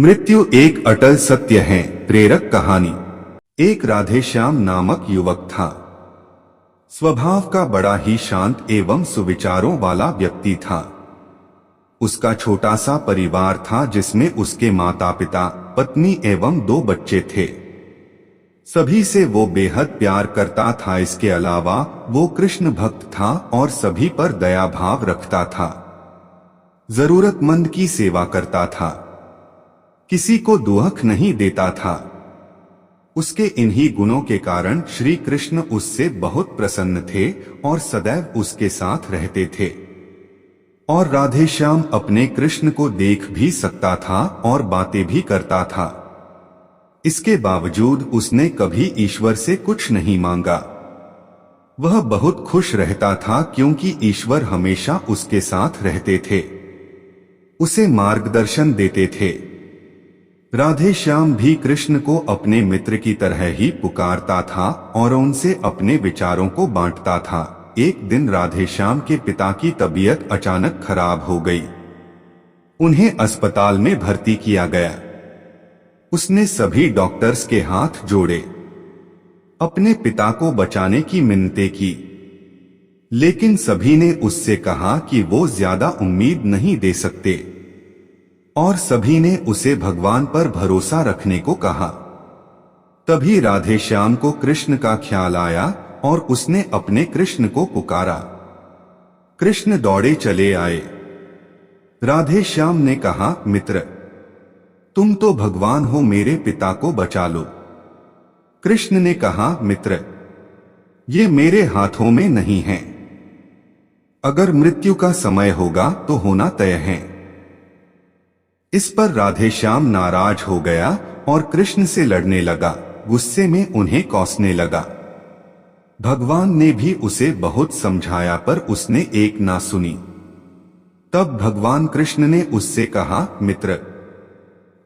मृत्यु एक अटल सत्य है। प्रेरक कहानी। एक राधेश्याम नामक युवक था। स्वभाव का बड़ा ही शांत एवं सुविचारों वाला व्यक्ति था। उसका छोटा सा परिवार था जिसमें उसके माता पिता, पत्नी एवं 2 बच्चे थे। सभी से वो बेहद प्यार करता था। इसके अलावा वो कृष्ण भक्त था और सभी पर दया भाव रखता था। जरूरतमंद की सेवा करता था, किसी को दुख नहीं देता था। उसके इन्हीं गुणों के कारण श्री कृष्ण उससे बहुत प्रसन्न थे और सदैव उसके साथ रहते थे। और राधेश्याम अपने कृष्ण को देख भी सकता था और बातें भी करता था। इसके बावजूद उसने कभी ईश्वर से कुछ नहीं मांगा। वह बहुत खुश रहता था क्योंकि ईश्वर हमेशा उसके साथ रहते थे, उसे मार्गदर्शन देते थे। राधेश्याम भी कृष्ण को अपने मित्र की तरह ही पुकारता था और उनसे अपने विचारों को बांटता था। एक दिन राधेश्याम के पिता की तबीयत अचानक खराब हो गई। उन्हें अस्पताल में भर्ती किया गया। उसने सभी डॉक्टर्स के हाथ जोड़े, अपने पिता को बचाने की मिन्नतें की, लेकिन सभी ने उससे कहा कि वो ज्यादा उम्मीद नहीं दे सकते और सभी ने उसे भगवान पर भरोसा रखने को कहा। तभी राधेश्याम को कृष्ण का ख्याल आया और उसने अपने कृष्ण को पुकारा। कृष्ण दौड़े चले आए। राधेश्याम ने कहा, मित्र, तुम तो भगवान हो, मेरे पिता को बचा लो। कृष्ण ने कहा, मित्र, ये मेरे हाथों में नहीं है। अगर मृत्यु का समय होगा तो होना तय है। इस पर राधेश्याम नाराज हो गया और कृष्ण से लड़ने लगा। गुस्से में उन्हें कोसने लगा। भगवान ने भी उसे बहुत समझाया पर उसने एक ना सुनी। तब भगवान कृष्ण ने उससे कहा, मित्र,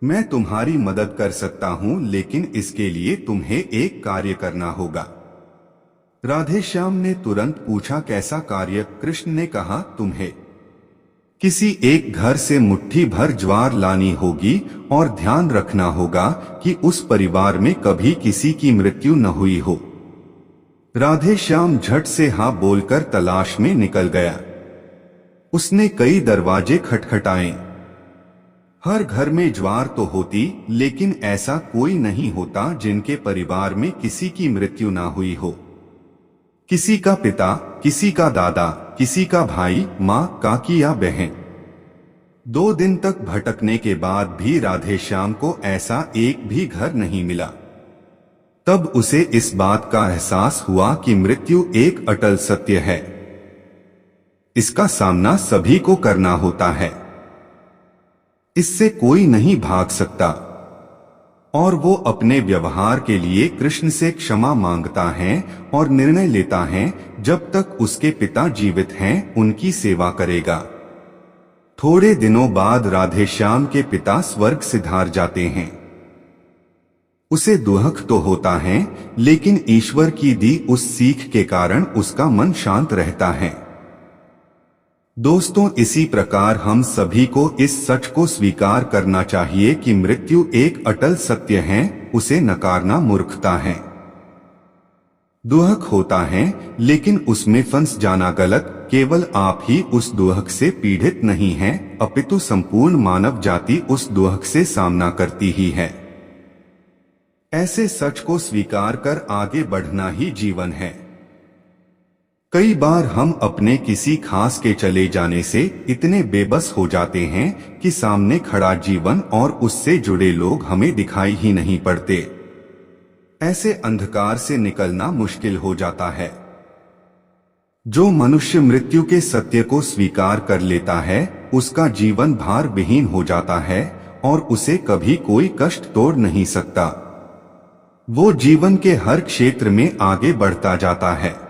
मैं तुम्हारी मदद कर सकता हूं, लेकिन इसके लिए तुम्हें एक कार्य करना होगा। राधेश्याम ने तुरंत पूछा, कैसा कार्य? कृष्ण ने कहा, तुम्हें किसी एक घर से मुट्ठी भर ज्वार लानी होगी और ध्यान रखना होगा कि उस परिवार में कभी किसी की मृत्यु न हुई हो। राधेश्याम झट से हाँ बोलकर तलाश में निकल गया। उसने कई दरवाजे खटखटाए। हर घर में ज्वार तो होती, लेकिन ऐसा कोई नहीं होता जिनके परिवार में किसी की मृत्यु ना हुई हो। किसी का पिता, किसी का दादा, किसी का भाई, माँ, काकी या बहन। 2 दिन तक भटकने के बाद भी राधेश्याम को ऐसा एक भी घर नहीं मिला। तब उसे इस बात का एहसास हुआ कि मृत्यु एक अटल सत्य है। इसका सामना सभी को करना होता है। इससे कोई नहीं भाग सकता। और वो अपने व्यवहार के लिए कृष्ण से क्षमा मांगता है और निर्णय लेता है जब तक उसके पिता जीवित हैं उनकी सेवा करेगा। थोड़े दिनों बाद राधेश्याम के पिता स्वर्ग सिधार जाते हैं। उसे दुख तो होता है, लेकिन ईश्वर की दी उस सीख के कारण उसका मन शांत रहता है। दोस्तों, इसी प्रकार हम सभी को इस सच को स्वीकार करना चाहिए कि मृत्यु एक अटल सत्य है। उसे नकारना मूर्खता है। दुख होता है, लेकिन उसमें फंस जाना गलत। केवल आप ही उस दुख से पीड़ित नहीं हैं, अपितु संपूर्ण मानव जाति उस दुख से सामना करती ही है। ऐसे सच को स्वीकार कर आगे बढ़ना ही जीवन है। कई बार हम अपने किसी खास के चले जाने से इतने बेबस हो जाते हैं कि सामने खड़ा जीवन और उससे जुड़े लोग हमें दिखाई ही नहीं पड़ते। ऐसे अंधकार से निकलना मुश्किल हो जाता है। जो मनुष्य मृत्यु के सत्य को स्वीकार कर लेता है, उसका जीवन भार विहीन हो जाता है और उसे कभी कोई कष्ट तोड़ नहीं सकता। वो जीवन के हर क्षेत्र में आगे बढ़ता जाता है।